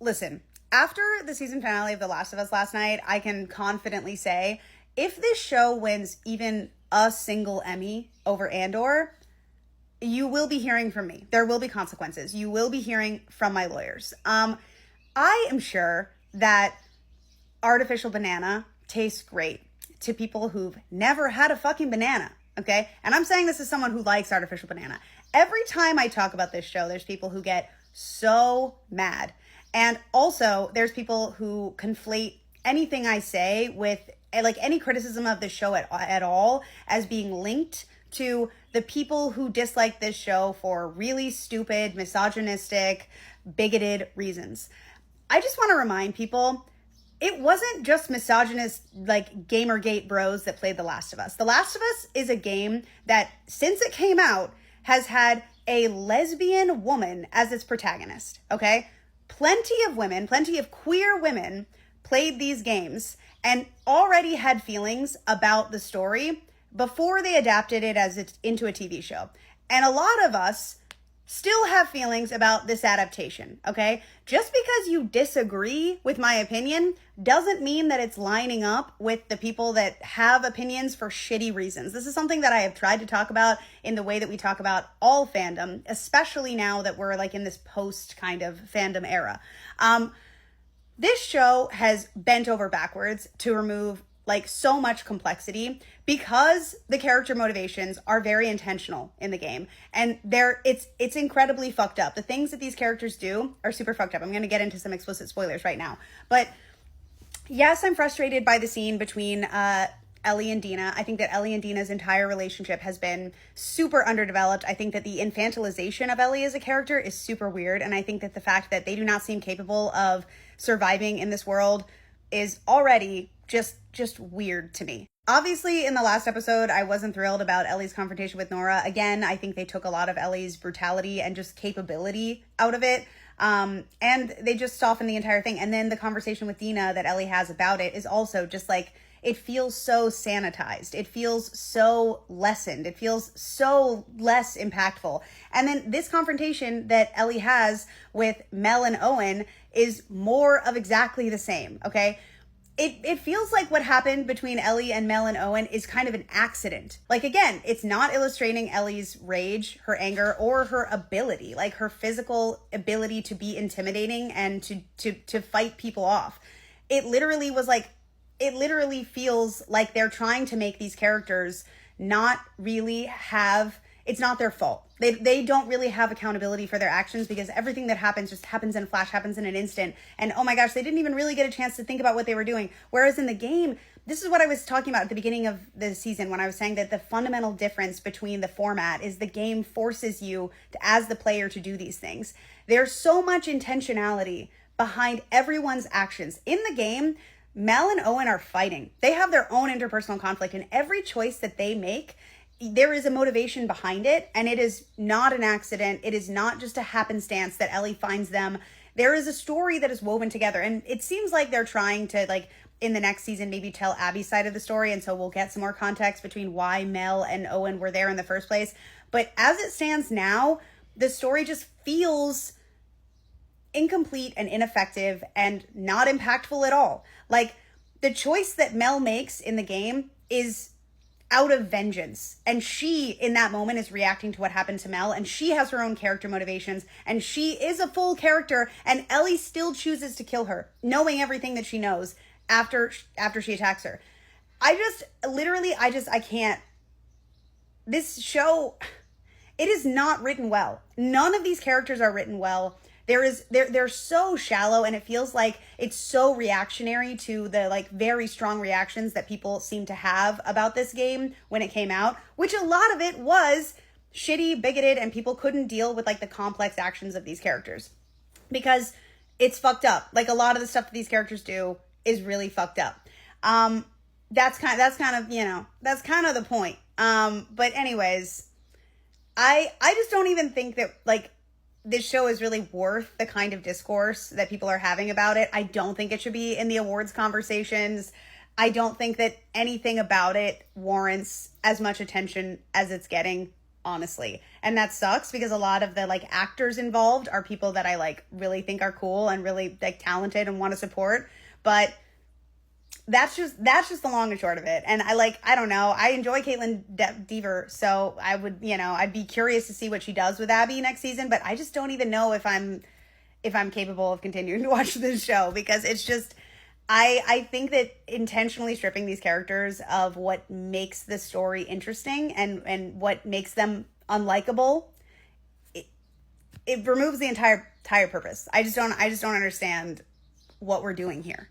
listen, after the season finale of The Last of Us last night, I can confidently say if this show wins even a single Emmy over Andor, you will be hearing from me. There will be consequences. You will be hearing from my lawyers. I am sure that artificial banana tastes great to people who've never had a fucking banana, okay? And I'm saying this as someone who likes artificial banana. Every time I talk about this show, there's people who get so mad. And also, there's people who conflate anything I say with, like, any criticism of the show at all as being linked to the people who dislike this show for really stupid, misogynistic, bigoted reasons. I just want to remind people, it wasn't just misogynist, like, Gamergate bros that played The Last of Us. The Last of Us is a game that, since it came out, has had a lesbian woman as its protagonist, okay? Plenty of women, plenty of queer women played these games and already had feelings about the story before they adapted it into a TV show. And a lot of us still have feelings about this adaptation, okay? Just because you disagree with my opinion doesn't mean that it's lining up with the people that have opinions for shitty reasons. This is something that I have tried to talk about in the way that we talk about all fandom, especially now that we're like in this post kind of fandom era. This show has bent over backwards to remove like so much complexity because the character motivations are very intentional in the game, and it's incredibly fucked up. The things that these characters do are super fucked up. I'm going to get into some explicit spoilers right now, but yes, I'm frustrated by the scene between Ellie and Dina. I think that Ellie and Dina's entire relationship has been super underdeveloped. I think that the infantilization of Ellie as a character is super weird, and I think that the fact that they do not seem capable of surviving in this world is already just weird to me. Obviously, in the last episode, I wasn't thrilled about Ellie's confrontation with Nora. Again, I think they took a lot of Ellie's brutality and just capability out of it. And they just softened the entire thing. And then the conversation with Dina that Ellie has about it is also just like, it feels so sanitized. It feels so lessened. It feels so less impactful. And then this confrontation that Ellie has with Mel and Owen is more of exactly the same, okay? It feels like what happened between Ellie and Mel and Owen is kind of an accident. Like, again, it's not illustrating Ellie's rage, her anger, or her ability, like her physical ability to be intimidating and to fight people off. It literally feels like they're trying to make these characters not really have, it's not their fault. They don't really have accountability for their actions because everything that happens just happens in a flash, happens in an instant. And oh my gosh, they didn't even really get a chance to think about what they were doing. Whereas in the game, this is what I was talking about at the beginning of the season when I was saying that the fundamental difference between the format is the game forces you to, as the player, to do these things. There's so much intentionality behind everyone's actions. In the game, Mel and Owen are fighting. They have their own interpersonal conflict, and every choice that they make, there is a motivation behind it, and it is not an accident. It is not just a happenstance that Ellie finds them. There is a story that is woven together, and it seems like they're trying to, like, in the next season, maybe tell Abby's side of the story, and so we'll get some more context between why Mel and Owen were there in the first place. But as it stands now, the story just feels incomplete and ineffective and not impactful at all. Like, the choice that Mel makes in the game is out of vengeance, and she in that moment is reacting to what happened to Mel, and she has her own character motivations, and she is a full character, and Ellie still chooses to kill her knowing everything that she knows after she attacks her. I can't. This show, it is not written well. None of these characters are written well. They're so shallow, and it feels like it's so reactionary to the like very strong reactions that people seem to have about this game when it came out, which a lot of it was shitty, bigoted, and people couldn't deal with like the complex actions of these characters because it's fucked up. Like, a lot of the stuff that these characters do is really fucked up. That's kind of the point. But anyways, I just don't even think that like this show is really worth the kind of discourse that people are having about it. I don't think it should be in the awards conversations. I don't think that anything about it warrants as much attention as it's getting. honestly. And that sucks because a lot of the like actors involved are people that I like really think are cool and really like talented and want to support. But that's just the long and short of it. And I don't know. I enjoy Caitlin Dever, so I would, I'd be curious to see what she does with Abby next season, but I just don't even know if I'm capable of continuing to watch this show because it's just I think that intentionally stripping these characters of what makes the story interesting and what makes them unlikable, it removes the entire purpose. I just don't understand what we're doing here.